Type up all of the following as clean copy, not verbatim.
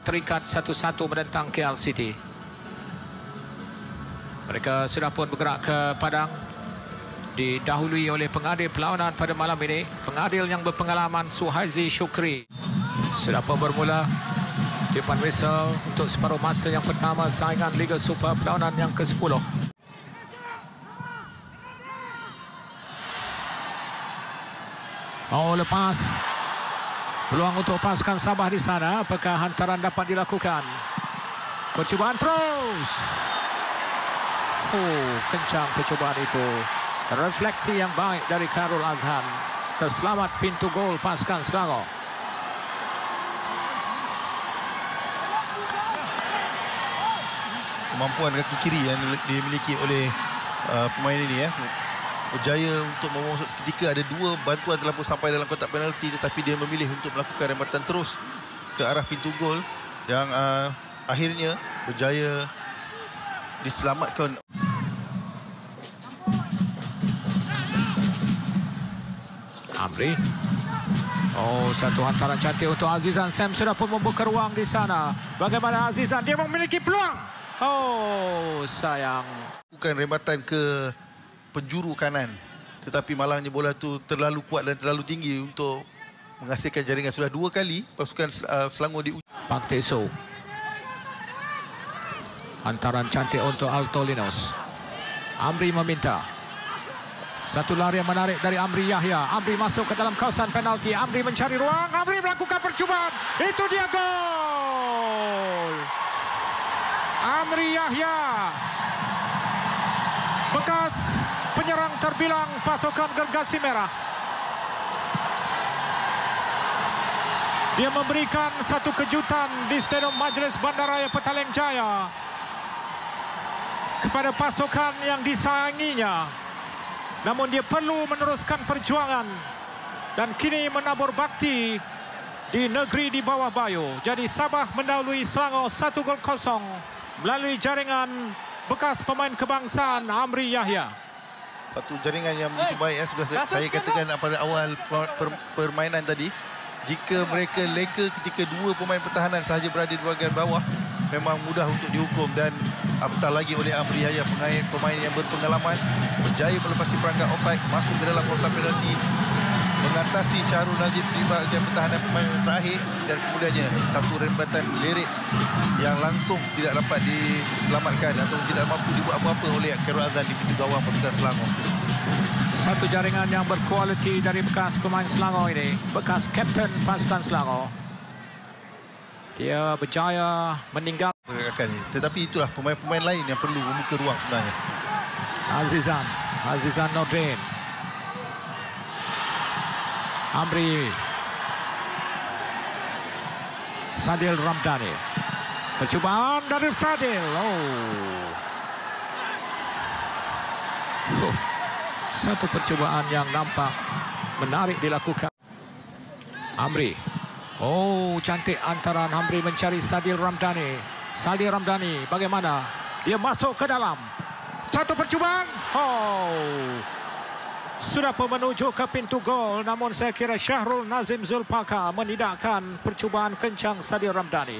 terikat 1-1 menentang KLCD. Mereka sudah pun bergerak ke padang, didahului oleh pengadil perlawanan pada malam ini, pengadil yang berpengalaman Suhazi Syukri. Sudah pun bermula tiupan whistle untuk separuh masa yang pertama saingan Liga Super perlawanan yang ke-10. Oh, lepas peluang untuk pasukan Sabah di sana. Apakah hantaran dapat dilakukan? Percubaan terus. Oh, kencang percubaan itu. Refleksi yang baik dari Khairul Azhan. Terselamat pintu gol pasukan Selangor. Kemampuan kaki kiri yang dimiliki oleh pemain ini berjaya untuk memasuk ketika ada dua bantuan telah pun sampai dalam kotak penalti, tetapi dia memilih untuk melakukan rembatan terus ke arah pintu gol yang akhirnya berjaya diselamatkan. Amri. Oh, satu hantaran cantik untuk Azizan. Sam sudah pun membuka ruang di sana. Bagaimana Azizan? Dia memiliki peluang. Oh, sayang. Bukan rembatan ke penjuru kanan, tetapi malangnya bola tu terlalu kuat dan terlalu tinggi untuk menghasilkan jaringan. Sudah dua kali pasukan Selangor di Pak Teso. Hantaran cantik untuk Alto Linos. Amri meminta. Satu lari yang menarik dari Amri Yahya. Amri masuk ke dalam kawasan penalti. Amri mencari ruang. Amri melakukan percubaan. Itu dia gol. Amri Yahya, bekas penyerang terbilang pasukan Gergasi Merah. Dia memberikan satu kejutan di Stadium Majlis Bandaraya Petaling Jaya kepada pasukan yang disayanginya. Namun dia perlu meneruskan perjuangan dan kini menabur bakti di negeri di bawah Bayu. Jadi Sabah mendahului Selangor 1-0 melalui jaringan bekas pemain kebangsaan Amri Yahya. Satu jaringan yang begitu baik sudah saya katakan pada awal permainan tadi. Jika mereka leka ketika dua pemain pertahanan sahaja berada di bahagian bawah, memang mudah untuk dihukum. Dan apatah lagi oleh Amri Yahya, pemain yang berpengalaman, berjaya melepasi perangkap offside, masuk ke dalam kawasan penalti, mengatasi Syahrul Nazim di bahagian pertahanan pemain terakhir, dan kemudiannya satu rembatan lirik yang langsung tidak dapat diselamatkan atau tidak mampu dibuat apa-apa oleh Khairul Azhan di pintu gawang pasukan Selangor. Satu jaringan yang berkualiti dari bekas pemain Selangor ini, bekas kapten pasukan Selangor. Dia berjaya meninggal. Tetapi itulah pemain-pemain lain yang perlu membuka ruang sebenarnya. Azizan Nordin. Amri. Sadil Ramdhani. Percubaan dari Sadil. Satu percubaan yang nampak menarik dilakukan. Amri. Oh, cantik antaran Amri mencari Sadil Ramdhani. Sadil Ramdhani bagaimana? Dia masuk ke dalam. Satu percubaan. Sudah pun menuju ke pintu gol, namun saya kira Syahrul Nazim Zulpaka menidakkan percubaan kencang Sadil Ramdhani.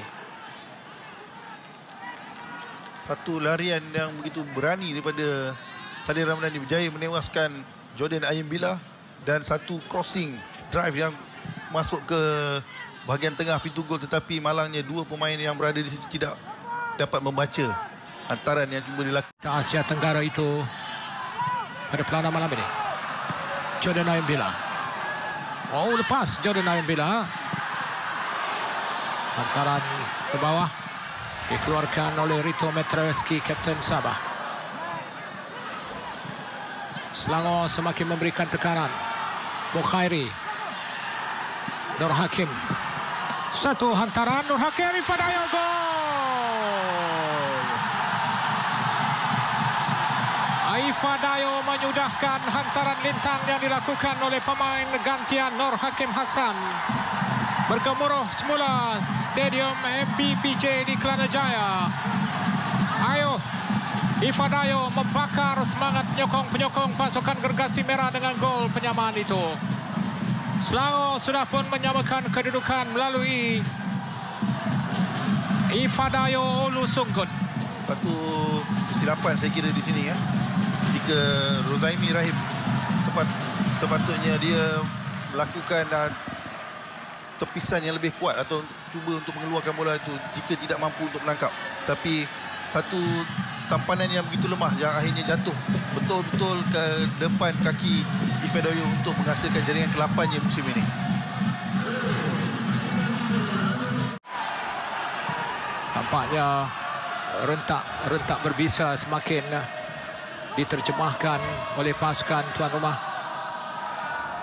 Satu larian yang begitu berani daripada Sadil Ramdhani berjaya menewaskan Jordan Ayumbila, dan satu crossing drive yang masuk ke bahagian tengah pintu gol, tetapi malangnya dua pemain yang berada di situ tidak dapat membaca hantaran yang cuba dilakukan. Asia Tenggara itu pada pelana malam ini. Jordan Ayumbila. Oh, lepas Jordan Ayumbila. Hantaran ke bawah dikeluarkan oleh Rito Metraweski, kapten Sabah. Selangor semakin memberikan tekanan. Bukhairi. Nur Hakim. Satu hantaran Nur Hakim, Ifadayo, gol. Ifadayo menyudahkan hantaran lintang yang dilakukan oleh pemain gantian Nur Hakim Hassan. Bergemuruh semula Stadium MBPJ di Kelana Jaya. Ayo, Ifadayo membakar semangat penyokong-penyokong pasukan Gergasi Merah dengan gol penyamaan itu. Selangor sudah pun menyamakan kedudukan melalui Ifadayo Olusungkun. Satu kesilapan saya kira di sini ya. Ketika Rozaimi Rahim sepatutnya dia melakukan tepisan yang lebih kuat atau cuba untuk mengeluarkan bola itu jika tidak mampu untuk menangkap. Tapi satu tampanan yang begitu lemah yang akhirnya jatuh betul-betul ke depan kaki Ifadayo untuk menghasilkan jaringan ke-8-nya musim ini. Tampaknya rentak berbisa semakin diterjemahkan oleh pasukan tuan rumah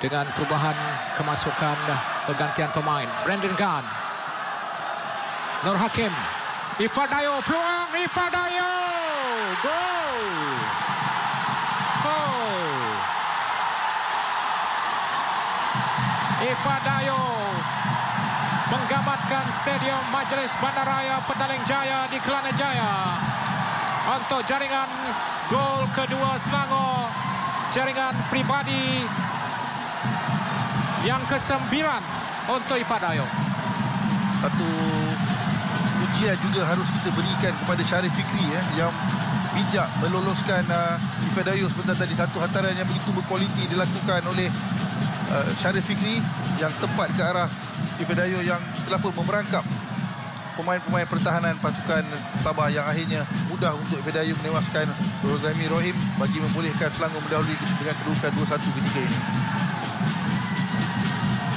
dengan perubahan kemasukan pergantian pemain. Brandon Gunn, Nur Hakim, Ifadayo, peluang Ifadayo, gol. Ifadayo menggabatkan Stadium Majlis Bandaraya Petaling Jaya di Kelana Jaya untuk jaringan gol kedua Selangor, jaringan pribadi yang ke-9 untuk Ifadayo. Satu pujian juga harus kita berikan kepada Syarif Fikri yang bijak meloloskan Ifadayo sebentar tadi. Satu hantaran yang begitu berkualiti dilakukan oleh Syarif Fikri yang tepat ke arah Ifadayo yang telah pun memerangkap pemain-pemain pertahanan pasukan Sabah yang akhirnya mudah untuk Ifadayo menewaskan Rozaimi Rahim bagi membolehkan Selangor mendahului dengan kedudukan 2-1 ketika ini.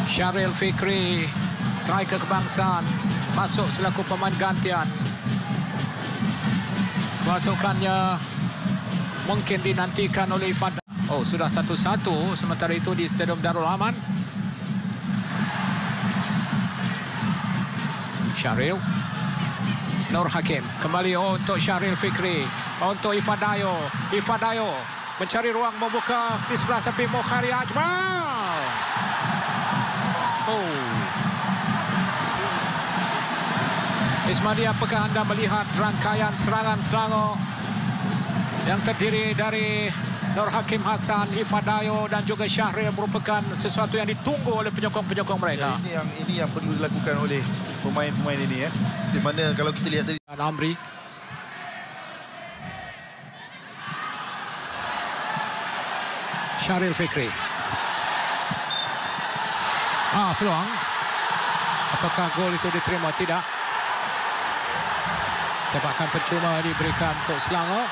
Syarif Fikri, striker kebangsaan, masuk selaku pemain gantian. Kemasukannya mungkin dinantikan oleh Ifadayo. Oh, sudah 1-1 sementara itu di Stadium Darul Aman. Syaril, Nur Hakim kembali untuk Syaril Fikri, untuk Ifadayo. Ifadayo mencari ruang membuka di sebelah tepi Mokhari Ajmal. Ismadi, apakah anda melihat rangkaian serangan Selangor yang terdiri dari Nur Hakim Hassan, Ifadayo dan juga Syahril merupakan sesuatu yang ditunggu oleh penyokong-penyokong mereka. Ya, ini yang perlu dilakukan oleh pemain-pemain ini di mana kalau kita lihat tadi Amri. Syaril Fikri. Peluang. Apakah gol itu diterima? Tidak. Sepakan percuma diberikan untuk Selangor.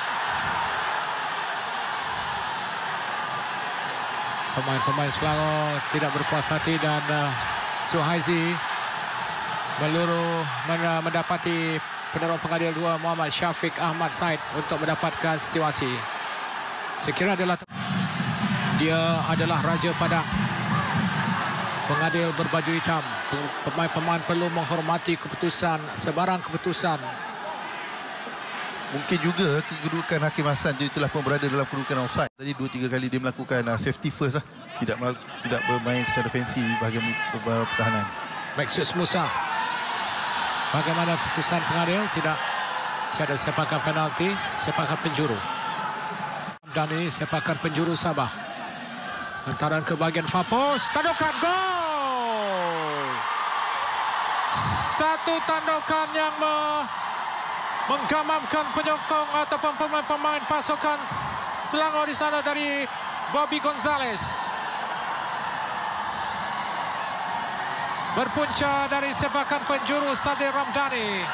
Pemain-pemain Selangor tidak berpuas hati dan Suhaizi meluru mendapati penerong pengadil 2 Muhammad Syafiq Ahmad Said untuk mendapatkan situasi. Sekira dia adalah Raja Padang, pengadil berbaju hitam. Pemain-pemain perlu menghormati keputusan, sebarang keputusan. Mungkin juga kedudukan Hakim Hassan juga telah pun berada dalam kedudukan offside. Tadi 2-3 kali dia melakukan safety first tidak bermain secara fancy di bahagian pertahanan. Maxus Musa. Bagaimana keputusan pengadil? Tidak ada sepakan penalti, sepakan penjuru. Dani sepakan penjuru Sabah. Hantaran ke bahagian far post, tandukan gol. Satu tandukan yang menggamamkan penyokong ataupun pemain-pemain pasukan Selangor di sana dari Bobby Gonzales. Berpunca dari sepakan penjuru Sadir Ramdhani.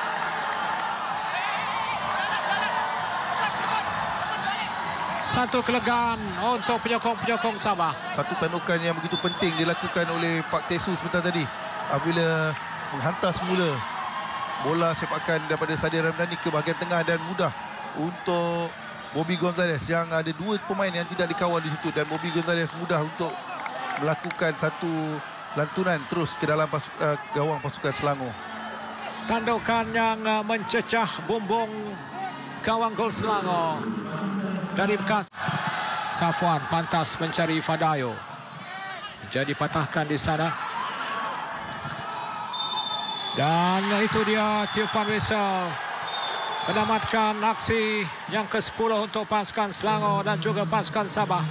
Satu kelegaan untuk penyokong-penyokong Sabah. Satu tandukan yang begitu penting dilakukan oleh Pak Tesu sebentar tadi apabila menghantar semula bola sepakan daripada Sadir Ramdhani ke bahagian tengah dan mudah untuk Bobby Gonzales yang ada 2 pemain yang tidak dikawal di situ dan Bobby Gonzales mudah untuk melakukan satu lantunan terus ke dalam gawang pasukan Selangor. Tandukan yang mencecah bumbung gawang gol Selangor dari bekas. Safwan pantas mencari Ifadayo. Jadi patahkan di sana. Dan itu dia tiupan whistle menamatkan aksi yang ke-10 untuk pasukan Selangor dan juga pasukan Sabah.